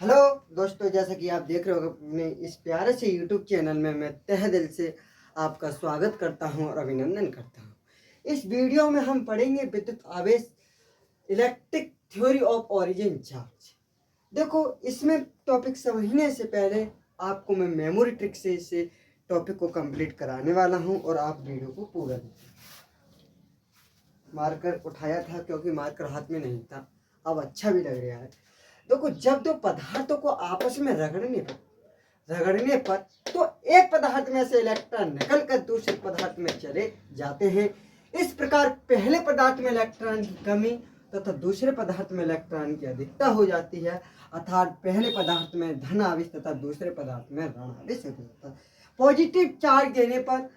Hello दोस्तों, जैसा कि आप देख रहे हो अपने इस प्यारे से यूट्यूब चैनल में मैं तहे दिल से आपका स्वागत करता हूं और अभिनंदन करता हूं। इस वीडियो में हम पढ़ेंगे विद्युत आवेश electric theory of origin charge. देखो, इसमें टॉपिक समझने से पहले आपको मैं मेमोरी ट्रिक से इसे टॉपिक को कंप्लीट कराने वाला हूं और आप वीडियो को पूरा देखें। मार्कर उठाया था क्योंकि मार्कर हाथ में नहीं था, अब अच्छा भी लग रहा है। देखो, जब दो पदार्थों को आपस में रगड़ने पर तो एक पदार्थ में से इलेक्ट्रॉन निकल कर दूसरे पदार्थ में चले जाते हैं। इस प्रकार पहले पदार्थ में इलेक्ट्रॉन की कमी तथा दूसरे पदार्थ में इलेक्ट्रॉन की अधिकता हो जाती है, अर्थात पहले पदार्थ में धन आवेश तथा दूसरे पदार्थ में ऋण आवेश हो जाता है। पॉजिटिव चार्ज देने पर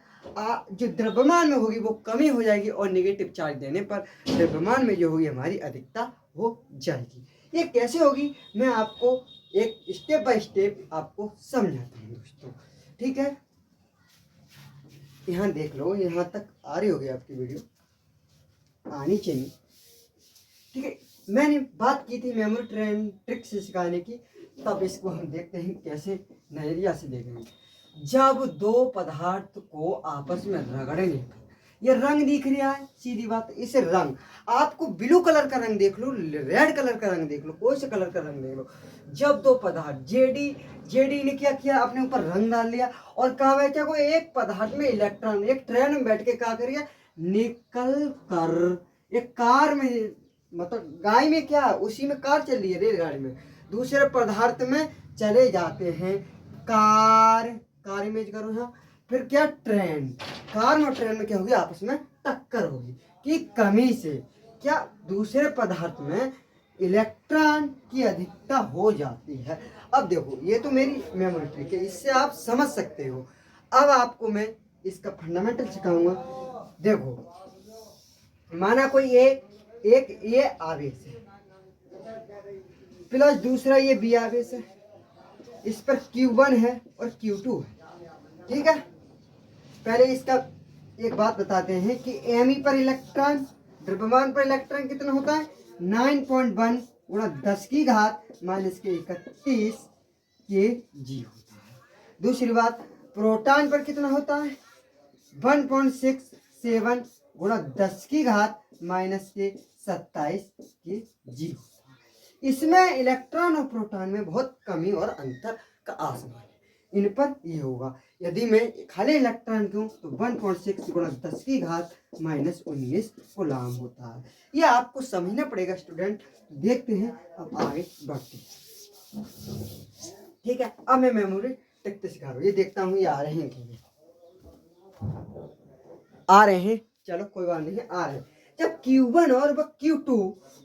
जो द्रव्यमान में होगी वो कमी हो जाएगी और नेगेटिव चार्ज देने पर द्रव्यमान में जो होगी हमारी अधिकता हो जाएगी। ये कैसे होगी मैं आपको एक स्टेप बाय स्टेप आपको समझाता हूँ दोस्तों। ठीक है, यहाँ देख लो, यहाँ तक आ रही होगी आपकी वीडियो, आनी चाहिए। ठीक है, मैंने बात की थी मेमोरी ट्रिक से सिखाने की, तब इसको हम देखते हैं कैसे नजरिया से देखेंगे। जब दो पदार्थ को आपस में रगड़ेंगे, ये रंग दिख रहा है, सीधी बात, इसे रंग आपको ब्लू कलर का रंग देख लो, रेड कलर का रंग देख लो, कोई सा कलर का रंग देख लो। जब दो पदार्थ जेडी ने क्या किया, अपने ऊपर रंग डाल लिया और कहा बैठा को एक पदार्थ में इलेक्ट्रॉन एक ट्रेन में बैठ के क्या करिए, निकल कर एक कार में, मतलब गाय में क्या, उसी में कार चल रही है रेलगाड़ी में, दूसरे पदार्थ में चले जाते हैं। कार इमेज करो यहाँ, फिर क्या, ट्रेन, कार और ट्रेन में क्या होगी, आपस में टक्कर होगी कि कमी से क्या दूसरे पदार्थ में इलेक्ट्रॉन की अधिकता हो जाती है। अब देखो, ये तो मेरी मेमोरी ट्रिक है, इससे आप समझ सकते हो। अब आपको मैं इसका फंडामेंटल सिखाऊंगा। देखो, माना कोई एक ये आवेश है प्लस दूसरा ये बी आवेश है, इस पर Q1 है और Q2 है। ठीक है, पहले इसका एक बात बताते हैं कि Me पर इलेक्ट्रॉन, द्रव्यमान पर इलेक्ट्रॉन कितना होता है, 9.1 गुणा 10 की घात माइनस के 31 kg होता है। दूसरी बात, प्रोटॉन पर कितना होता है, 1.67 गुणा 10 की घात माइनस के 27 kg होता है। इसमें इलेक्ट्रॉन और प्रोटॉन में बहुत कमी और अंतर का आसमान है। इन पर ये होगा, यदि मैं खाली इलेक्ट्रॉन दूं तो 1.6 गुणा 10 की घात माइनस 19 कूलम होता है। ये आपको समझना पड़ेगा स्टूडेंट। देखते हैं, अब आगे बढ़ते हैं। ठीक है, अब मैं मेमोरी टिकते सिखा रहा हूँ। ये देखता हूँ ये आ रहे हैं कि नहीं आ रहे हैं, चलो कोई बात नहीं, आ रहे हैं। जब Q1 और Q2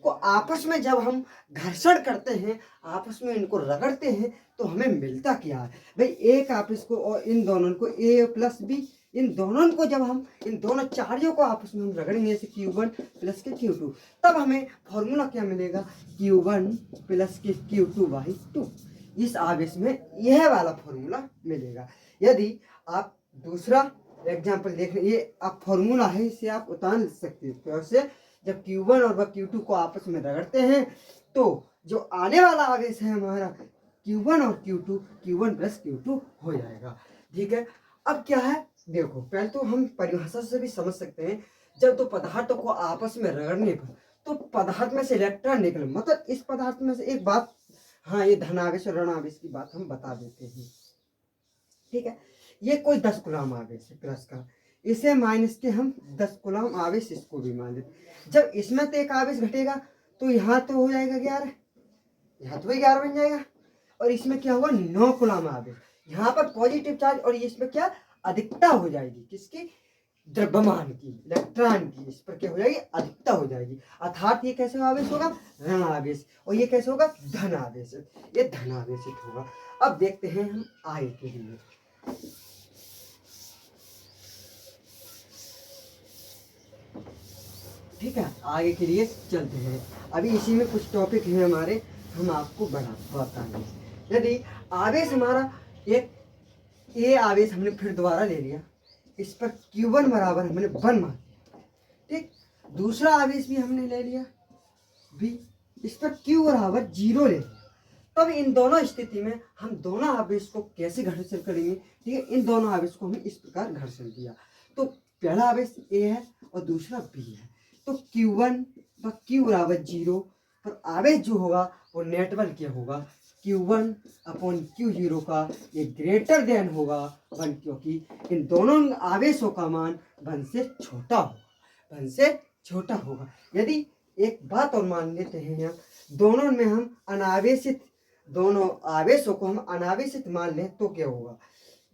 को आपस में जब हम घर्षण करते हैं, आपस में इनको रगड़ते हैं, तो हमें मिलता क्या है भाई, एक आपस को और इन दोनों को A प्लस B, इन दोनों को जब हम इन दोनों चार्जों को आपस में हम रगड़ेंगे जैसे Q1 प्लस के Q2, तब हमें फॉर्मूला क्या मिलेगा, Q1 प्लस के Q2/2। इस आवेश में यह वाला फॉर्मूला मिलेगा। यदि आप दूसरा एग्जाम्पल देख रहे, ये आप फॉर्मूला है, इसे आप उतार सकते हो। कैसे, जब Q1 और Q2 को आपस में रगड़ते हैं तो जो आने वाला आवेश है हमारा Q1 और Q2, Q1 प्लस Q2 हो जाएगा। ठीक है, अब क्या है, देखो पहले तो हम परिभाषा से भी समझ सकते हैं। जब दो पदार्थों को आपस में रगड़ने पर तो पदार्थ में से इलेक्ट्रॉन निकले, मतलब इस पदार्थ में से एक बात, हाँ, ये धनावेश और ऋण आवेश की बात हम बता देते हैं। ठीक है, ये कोई 10 कूलम आवेश है प्लस का, इसे माइनस के हम 10 कूलम आवेश इसको भी मान लेते। जब इसमें तो एक आवेश घटेगा तो यहाँ तो हो जाएगा 11, यहाँ तो 11 बन जाएगा, और इसमें क्या होगा, 9 कूलम आवेश, यहाँ पर पॉजिटिव चार्ज, और इसमें क्या अधिकता हो जाएगी, किसकी, द्रव्यमान की, इलेक्ट्रॉन की, इस पर क्या हो जाएगी, अधिकता हो जाएगी। अर्थात ये कैसे आवेश होगा, ऋण आवेश, और ये कैसे होगा, धन आवेश, ये धन आवेशित होगा। अब देखते हैं हम आगे के लिए। ठीक है, आगे के लिए चलते हैं। अभी इसी में कुछ टॉपिक हैं हमारे, हम आपको बताएंगे। यदि आवेश हमारा एक ए आवेश हमने फिर दोबारा ले लिया, इस पर Q1 बराबर हमने 1 मान दिया। ठीक, दूसरा आवेश भी हमने ले लिया B, इस पर Q बराबर 0 ले लिया, तब इन दोनों स्थिति में हम दोनों आवेश को कैसे घर्षण करेंगे, ठीक है। इन दोनों आवेश को हमने इस प्रकार घर्षण किया। तो पहला आवेश ए है और दूसरा बी है। तो Q1 व Q बराबर 0 पर आवेश जो होगा वो नेट बल क्या होगा, Q1 अपॉन Q0 का ये ग्रेटर देन होगा 1, क्योंकि इन दोनों आवेशों का मान 1 से छोटा होगा, 1 से छोटा होगा। यदि एक बात और मान लेते हैं, दोनों में हम अनावेशित, दोनों आवेशों को हम अनावेशित मान लें तो क्या होगा।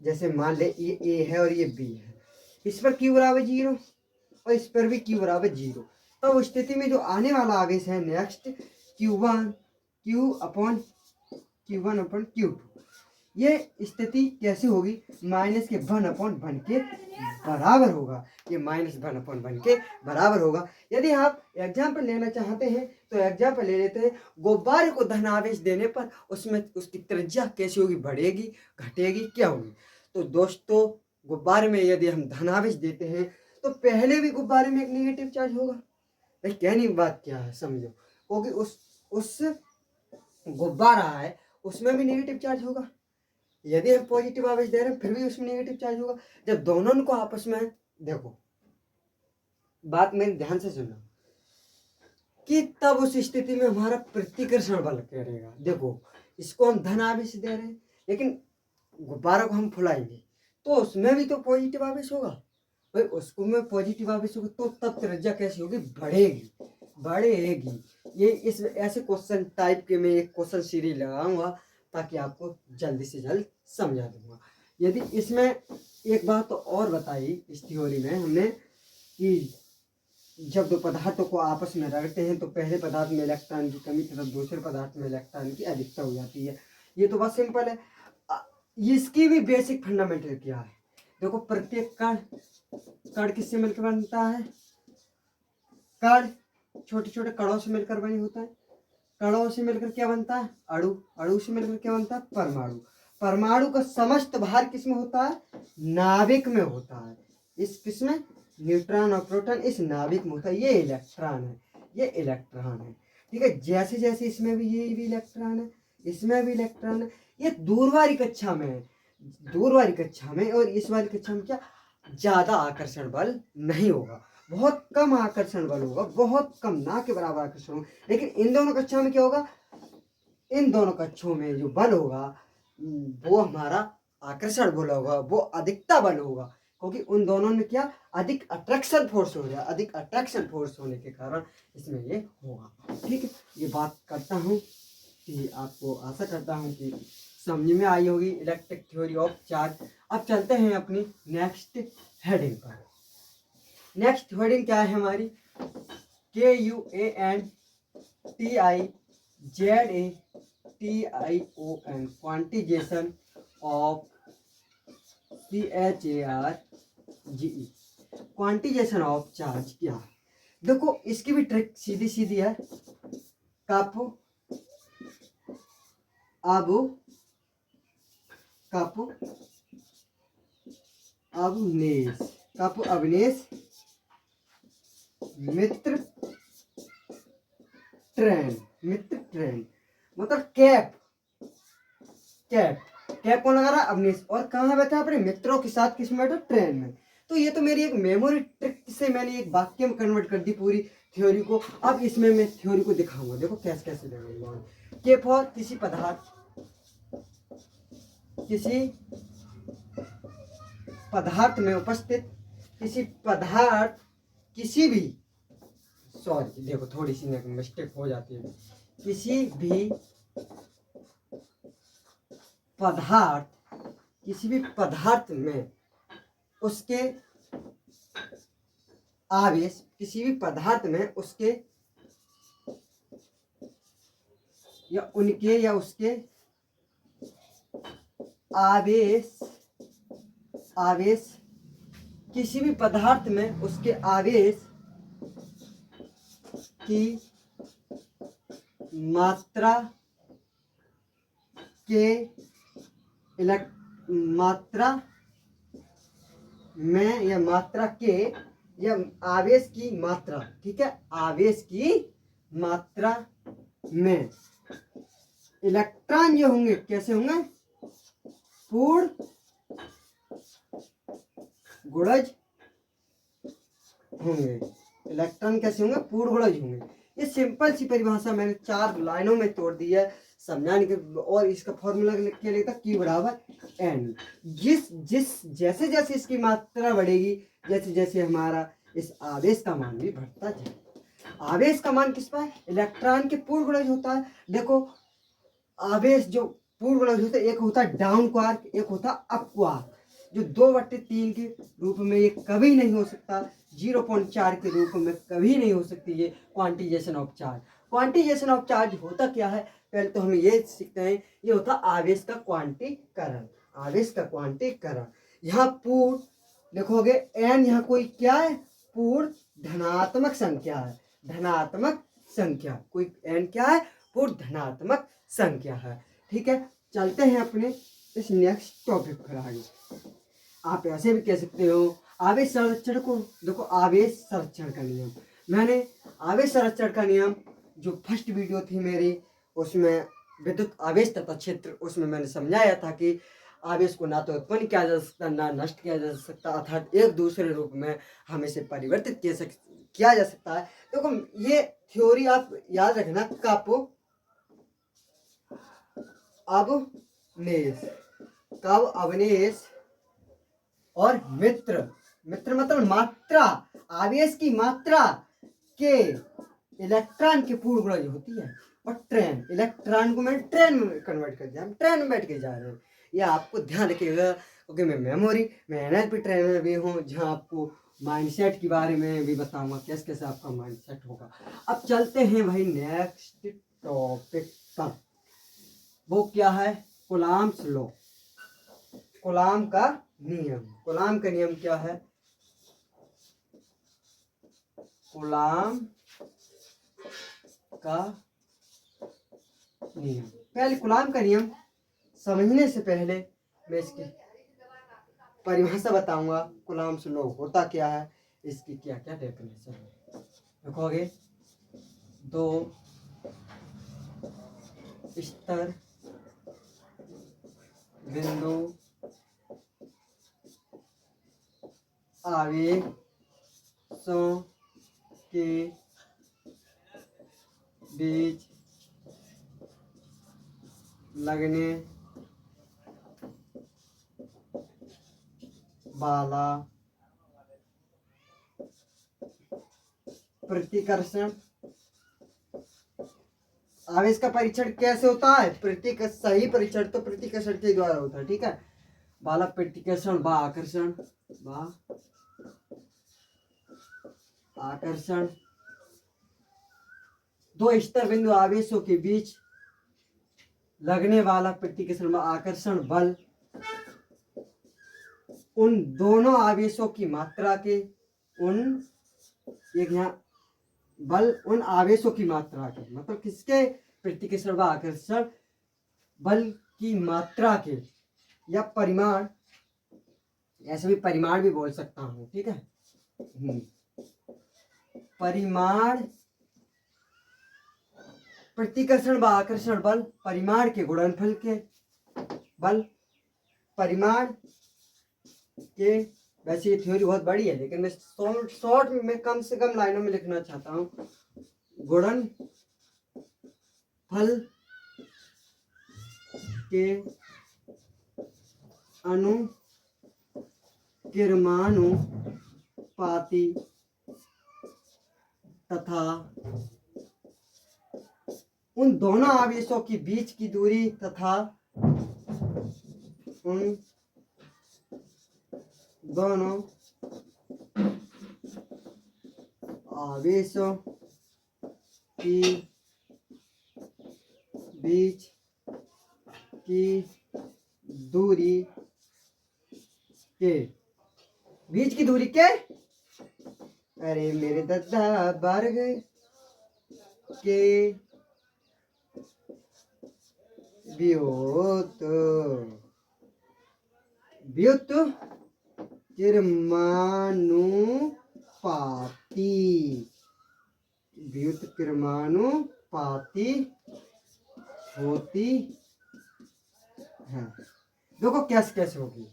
जैसे मान ले ये ए है और ये बी है, इस पर Q बराबर 0 और इस पर भी Q बराबर 0। तो उस स्थिति में जो आने वाला आवेश है नेक्स्ट Q अपॉन Q2, ये स्थिति कैसी होगी, -1/1 के बराबर होगा। ये -1/1 के बराबर होगा। यदि आप एग्जाम्पल लेना चाहते हैं तो एग्जाम्पल ले लेते हैं। गुब्बारे को धनावेश देने पर उसमें उसकी त्रिज्या कैसी होगी, बढ़ेगी, घटेगी, क्या होगी। तो दोस्तों गुब्बारे में यदि हम धनावेश देते हैं तो पहले भी गुब्बारे में एक नेगेटिव चार्ज होगा। भाई कहने की बात क्या है समझो, क्योंकि उस गुब्बारा है उसमें भी नेगेटिव चार्ज होगा। यदि हम पॉजिटिव आवेश दे रहे हैं फिर भी उसमें नेगेटिव चार्ज होगा। जब दोनों को आपस में, देखो बात मेरी ध्यान से सुनना, कि तब उस स्थिति में हमारा प्रतिकर्षण बल करेगा। देखो इसको हम धन आवेश दे रहे हैं लेकिन गुब्बारा को हम फुलाएंगे तो उसमें भी तो पॉजिटिव आवेश होगा। भाई उसको में पॉजिटिव आवेश होगा तो तब त्रिज्या कैसी होगी, बढ़ेगी। ये इस ऐसे क्वेश्चन टाइप के मैं एक क्वेश्चन सीरीज लगाऊंगा ताकि आपको जल्दी से जल्द समझा दूंगा। यदि इसमें एक बात तो और बताई इस थ्योरी में हमने कि जब दो पदार्थों को आपस में रगड़ते हैं तो पहले पदार्थ में इलेक्ट्रॉन की कमी तथा दूसरे पदार्थ में इलेक्ट्रॉन की अधिकता हो जाती है। ये तो बहुत सिंपल है। इसकी भी बेसिक फंडामेंटल क्या है, देखो प्रत्येक कण किससे मिलकर बनता है, कण छोटे छोटे कणों से मिलकर बनी होता है। कणों से मिलकर क्या बनता है, अणु से मिलकर क्या बनता है, परमाणु का समस्त भार किसमें होता है, नाभिक में होता है। इस किसमें, न्यूट्रॉन और प्रोटॉन इस नाभिक में होता है। ये इलेक्ट्रॉन है, ठीक है। जैसे जैसे इसमें भी ये भी इलेक्ट्रॉन है, इसमें भी इलेक्ट्रॉन है। ये दूर वाली कक्षा में और इस वाली कक्षा में क्या ज्यादा आकर्षण बल नहीं होगा, बहुत कम आकर्षण बल होगा, बहुत कम, ना के बराबर आकर्षण होगा। लेकिन इन दोनों कक्षाओं में क्या होगा, इन दोनों कक्षों में जो बल होगा वो हमारा आकर्षण बल होगा, वो अधिकता बल होगा, क्योंकि उन दोनों में क्या अधिक अट्रैक्शन फोर्स हो रहा है। अधिक अट्रैक्शन फोर्स होने के कारण इसमें ये होगा, ठीक है। ये बात करता हूँ कि आपको आशा करता हूँ कि समझ में आई होगी इलेक्ट्रिक थ्योरी ऑफ चार्ज। अब चलते हैं अपनी नेक्स्ट हेडिंग पर। नेक्स्ट हेडिंग क्या है हमारी, KUANTIZATION quantisation of CHARGE, quantisation of charge क्या है। देखो इसकी भी ट्रिक सीधी सीधी है। कापू अवनेश मित्र ट्रेन मतलब कैप कौन लगा रहा, अवनेश, और कहाँ बैठा, अपने मित्रों के साथ, किस में बैठा, ट्रेन में। तो ये तो मेरी एक मेमोरी ट्रिक से मैंने एक वाक्य में कन्वर्ट कर दी पूरी थ्योरी को। अब इसमें मैं थ्योरी को दिखाऊंगा, देखो कैसे कैसे दिखाऊंगा। के फॉर किसी पदार्थ में उपस्थित देखो थोड़ी सी मिस्टेक हो जाती है। किसी भी पदार्थ में उसके आवेश, आवेश किसी भी पदार्थ में उसके आवेश की मात्रा में या आवेश की मात्रा, ठीक है, आवेश की मात्रा में इलेक्ट्रॉन जो होंगे कैसे होंगे, पूर्ण गुणज होंगे। इलेक्ट्रॉन कैसे होंगे, पूर्ण गुणज होंगे। ये सिंपल सी परिभाषा मैंने 4 लाइनों में तोड़ दी है समझाने के। और इसका फॉर्मूला क्या लिखा, Q बराबर N। जिस जिस जैसे जैसे इसकी मात्रा बढ़ेगी, जैसे जैसे हमारा इस आवेश का मान भी बढ़ता जाए। आवेश का मान किस पर, इलेक्ट्रॉन के पूर्ण गुणज होता है। देखो आवेश जो पूर्ण गुणज होता है, एक होता है डाउन क्वार्क, एक होता है अप क्वार्क। जो 2/3 के रूप में ये कभी नहीं हो सकता, 0.4 के रूप में कभी नहीं हो सकती ये quantisation of charge. Quantisation of charge होता क्या है, पहले तो हम ये सीखते हैं, ये होता आवेश का क्वांटीकरण। आवेश का क्वांटीकरण, यहाँ पूर्ण देखोगे एन, यहाँ कोई क्या है, पूर्ण धनात्मक संख्या है। धनात्मक संख्या, कोई एन क्या है, पूर्ण धनात्मक संख्या है। ठीक है, चलते हैं अपने इस नेक्स्ट टॉपिक पर आगे। आप ऐसे भी कह सकते हो आवेश संरक्षण को। देखो आवेश संरक्षण का नियम, मैंने आवेश संरक्षण का नियम जो फर्स्ट वीडियो थी मेरी, उसमें विद्युत आवेश तथा क्षेत्र, उसमें मैंने समझाया था कि आवेश को ना तो उत्पन्न किया जा सकता, ना नष्ट किया जा सकता, अर्थात एक दूसरे रूप में हम इसे परिवर्तित किया जा सकता है। देखो ये थ्योरी आप याद रखना, कापो अवनेश, कब अवनेश और मित्र, मित्र मतलब मात्रा, आवेश की मात्रा के इलेक्ट्रॉन के पूर्ण गुणज होती है। और ट्रेन, इलेक्ट्रॉन को मैंने ट्रेन में कन्वर्ट कर दिया, हम ट्रेन में बैठ के जा रहे हैं। ये आपको ध्यान रखिएगा, क्योंकि मैं मेमोरी, मैं NLP ट्रेन में भी हूँ, जहाँ आपको माइंडसेट के बारे में भी बताऊंगा, कैसे कैसे आपका माइंडसेट होगा। अब चलते हैं भाई नेक्स्ट टॉपिक पर। वो क्या है, कूलाम्स लॉ, कूलाम का नियम। कूलाम का नियम क्या है, कूलाम का नियम। पहले कूलाम का नियम समझने से पहले मैं इसकी परिभाषा बताऊंगा। कूलाम्स लॉ होता क्या है, इसकी क्या क्या डेफिनेशन है। देखोगे 2 स्तर बिंदु आवेशों के बीच लगने वाला प्रतिकर्षण। आवेश का परीक्षण कैसे होता है, सही परीक्षण तो प्रतिकर्षण के द्वारा होता है। ठीक है, वाला प्रतिकर्षण बा आकर्षण, बा आकर्षण। 2 स्तर बिंदु आवेशों के बीच लगने वाला प्रतिकर्षण व आकर्षण बल उन दोनों आवेशों की मात्रा के, एक यहाँ बल उन आवेशों की मात्रा के, मतलब किसके, प्रतिकर्षण व आकर्षण बल की मात्रा के, या परिमाण, ऐसे भी परिमाण भी बोल सकता हूँ। ठीक है, परिमाण, प्रतिकर्षण व आकर्षण बल परिमाण के गुणनफल के, बल परिमाण के। वैसे ये थ्योरी बहुत बड़ी है, लेकिन मैं शॉर्ट में कम से कम लाइनों में लिखना चाहता हूँ। गुणनफल के अनुकिरमानुपाती तथा उन दोनों आवेशों के बीच की दूरी तथा उन दोनों आवेशों की बीच की दूरी के, बीच की दूरी के, अरे मेरे दादा वर्ग के व्युत्क्रमानुपाती होती है। देखो कैसे कैसे होगी,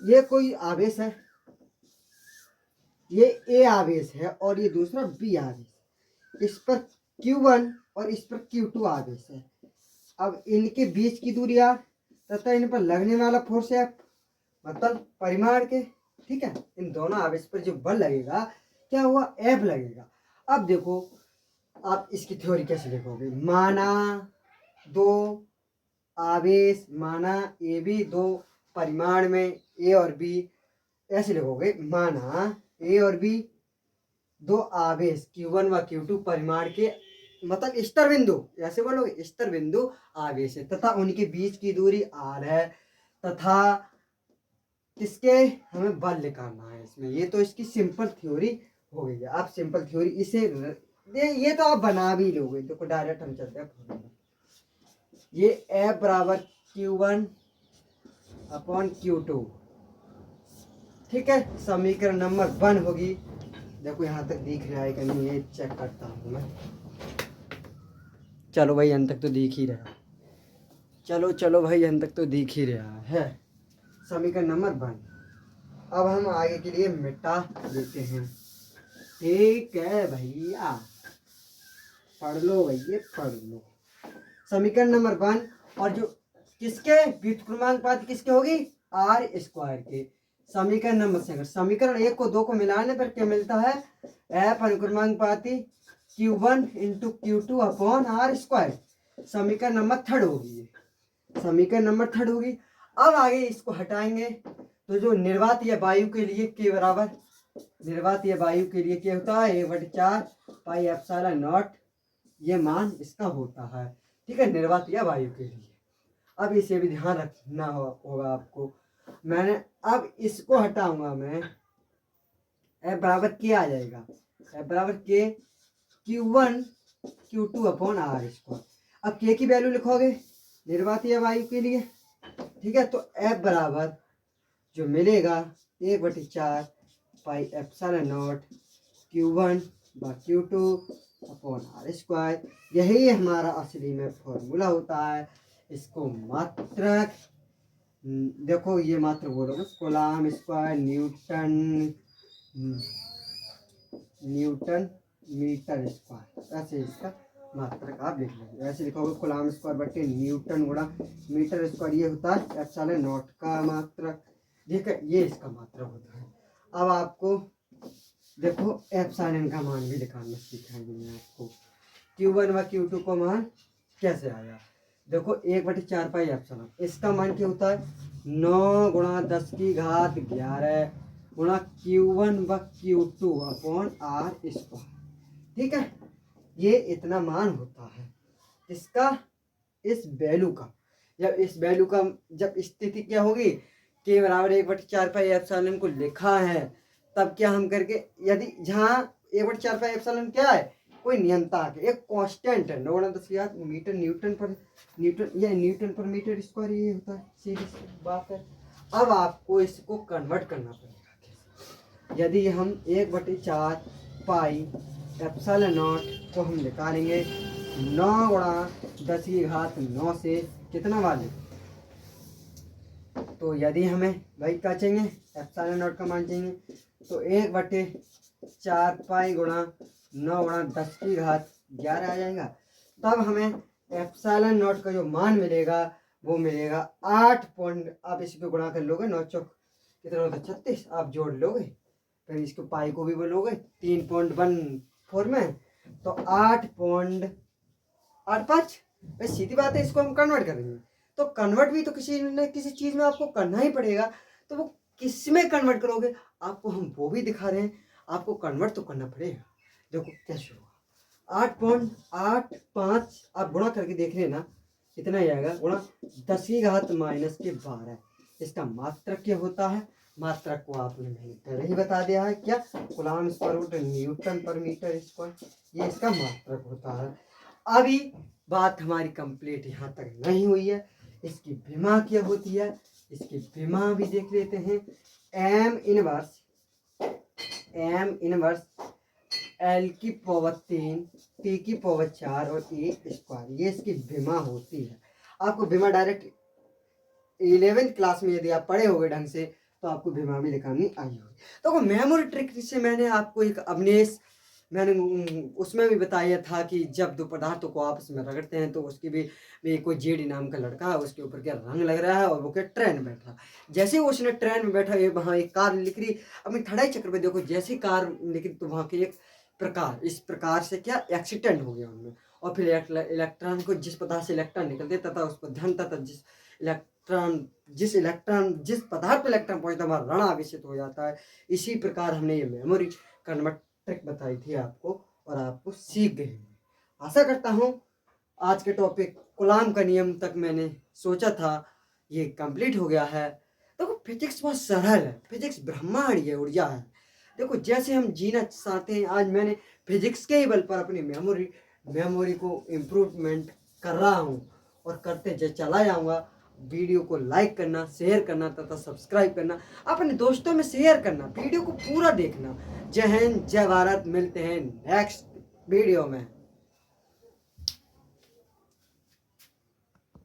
ये कोई आवेश है, ये ए आवेश है और ये दूसरा बी आवेश, इस पर Q1 और इस पर Q2 आवेश है। अब इनके बीच की दूरी r तथा इन पर लगने वाला फोर्स F, मतलब परिमाण के, ठीक है, इन दोनों आवेश पर जो बल लगेगा क्या हुआ, F लगेगा। अब देखो आप इसकी थ्योरी कैसे लिखोगे, माना दो आवेश, माना ए बी, दो परिमाण में ए और बी, ऐसे लिखोगे, माना ए और बी दो आवेश Q1 व Q2 परिमाण के, मतलब स्तर बिंदु, ऐसे बोलोगे, स्तर बिंदु आवेश है तथा उनके बीच की दूरी r है तथा किसके हमें बल निकालना है इसमें। ये तो इसकी सिंपल थ्योरी हो गई है। आप सिंपल थ्योरी इसे ये तो आप बना भी लोगे। देखो डायरेक्ट हम चलते हैं फॉर्मूला, ये F बराबर Q1 अपॉन Q2, ठीक है, समीकरण नंबर 1 होगी। देखो यहाँ तक दिख रहा है कि नहीं, ये चेक करता हूँ मैं। चलो भाई अंत तक तो दिख ही रहा, चलो भाई अंत तक तो दिख ही रहा है, समीकरण नंबर 1। अब हम आगे के लिए मिटा देते हैं, ठीक है भैया, पढ़ लो भैया पढ़ लो। समीकरण नंबर 1, और जो किसके व्युत्क्रमानुपाती किसके होगी, r स्क्वायर के। समीकरण नंबर 2, समीकरण 1 को 2 को मिलाने पर क्या मिलता है, f अनुक्रमानुपाती Q1 into Q2 upon r square. समीकरण नंबर 3 होगी, समीकरण नंबर 3 होगी। अब आगे इसको हटाएंगे तो जो निर्वात या वायु के लिए के बराबर, निर्वात या वायु के लिए क्या होता है, 1/4 पाई एप्सिलॉन नॉट, ये मान इसका होता है, ठीक है, निर्वात या वायु के लिए। अब इसे भी ध्यान रखना होगा आपको। मैंने अब इसको हटाऊंगा मैं, F बराबर के आ जाएगा, F बराबर के Q1 Q2 upon r square. अब के की वैल्यू लिखोगे निर्वात या वायु के लिए, ठीक है, तो F बराबर जो मिलेगा 1/4 पाई एप्सिलॉन नॉट Q1 व Q2 अपॉन r स्क्वायर। यही हमारा असली में फॉर्मूला होता है। इसको मात्रक, देखो ये मात्रक बोलोगे, coulomb square newton metre square, ऐसे इसका मात्रक आप लिख लोगे। ऐसे लिखोगे कूलम्ब स्क्वायर बटे न्यूटन गुणा मीटर स्क्वायर, ये होता है एप्सिलॉन नॉट का मात्रक, ठीक है, ये इसका मात्रक होता है। अब आपको देखो एप्सिलॉन का मान भी निकालना सिखाएंगे आपको। Q1 व Q2 को मान कैसे आया, देखो 1/4 पाई एप्सिलॉन, इसका मान क्या होता है, 9 गुणा 10 की घात 11 गुणा Q1 व Q2 अपॉन r स्क्वायर, ठीक है, ये इतना मान होता है इसका, इस वैल्यू का। जब इस वैल्यू का जब स्थिति क्या होगी, के बराबर 1/4 पाई एप्सिलॉन को लिखा है, तब क्या हम करके, यदि जहाँ 1/4 पाई एप्सिलॉन क्या है, कोई नियंता है, एक कांस्टेंट है, 9 गुणा 10 की घात मीटर, न्यूटन पर मीटर स्क्वायर, ये होता है, सीधी सी बात है। अब आपको इसको कन्वर्ट करना पड़ेगा। यदि हम 1/4 पाई एप्सिलॉन नॉट को हम निकालेंगे 9 गुणा 10 की घात 9 से कितना वाले, तो यदि हमें भाई क्या चाहिए, एप्सिलॉन नॉट का मान चाहिए, तो 1/4 पाई गुणा 9 गुणा 10 की घात 11 आ जाएगा। तब हमें एप्सिलॉन नॉट का जो मान मिलेगा वो मिलेगा 8 पॉइंट, आप इसको गुणा कर लोगे, 9 चौक कितना होता है 36, आप जोड़ लोगे, फिर इसको पाई को भी बोलोगे 3.14 में, तो 8.85, बस सीधी बात है, इसको हम कन्वर्ट करेंगे। तो कन्वर्ट भी तो किसी न किसी चीज़ में आपको करना ही पड़ेगा, तो वो किस में कन्वर्ट करोगे, आपको हम वो भी दिखा रहे हैं, आपको कन्वर्ट तो करना पड़ेगा। देखो कैसे होगा, 8.85 आप गुणा करके देख लेना, कितना ही आएगा, गुणा 10 की घात माइनस के 12, इसका मात्रक क्या होता है, मात्रक को आपने मैंने पहले ही बता दिया है, क्या, कूलम्ब स्क्वायर न्यूटन पर मीटर स्क्वायर, ये इसका मात्रक होता है। अभी बात हमारी कंप्लीट यहाँ तक नहीं हुई है, इसकी विमा क्या होती है, इसकी विमा भी देख लेते हैं। एम इनवर्स L की पावर 3, T की पावर 4 और A स्क्वायर, ये इसकी विमा होती है। आपको विमा डायरेक्ट 11th क्लास में यदि आप पढ़े होंगे ढंग से तो आपको विमा भी निकालनी आई होगी। तो मेमोरी ट्रिक से मैंने आपको एक अवनेश मैंने उसमें भी बताया था कि जब दो पदार्थों को आपस में रगड़ते हैं तो उसकी भी कोई जेडी नाम का लड़का है, उसके ऊपर क्या रंग लग रहा है और वो क्या ट्रेन में बैठा। जैसे ही उसने ट्रेन में बैठा, ये वहाँ एक कार लिख रही, अपनी थड़ाई चक्र में देखो जैसी कार निकली तो वहाँ के एक प्रकार, इस प्रकार से क्या एक्सीडेंट हो गया उनमें। और फिर इलेक्ट्रॉन को जिस पदार्थ से इलेक्ट्रॉन निकलते तथा उसको धन तथा जिस पदार्थ पर इलेक्ट्रॉन पहुंचता है वहाँ ऋण आवेशित हो जाता है। इसी प्रकार हमने ये मेमोरी कन्वर्ट ट्रिक बताई थी आपको और आपको सीख गए। आशा करता हूँ आज के टॉपिक कूलाम का नियम तक मैंने सोचा था ये कंप्लीट हो गया है। देखो फिजिक्स बहुत सरल है, फिजिक्स ब्रह्मांडीय ऊर्जा है। देखो जैसे हम जीना चाहते हैं, आज मैंने फिजिक्स के ही बल पर अपनी मेमोरी को इम्प्रूवमेंट कर रहा हूँ और करते चला जाऊँगा। वीडियो को लाइक करना, शेयर करना तथा सब्सक्राइब करना, अपने दोस्तों में शेयर करना, वीडियो को पूरा देखना। जय हिंद, जय भारत। मिलते हैं नेक्स्ट वीडियो में।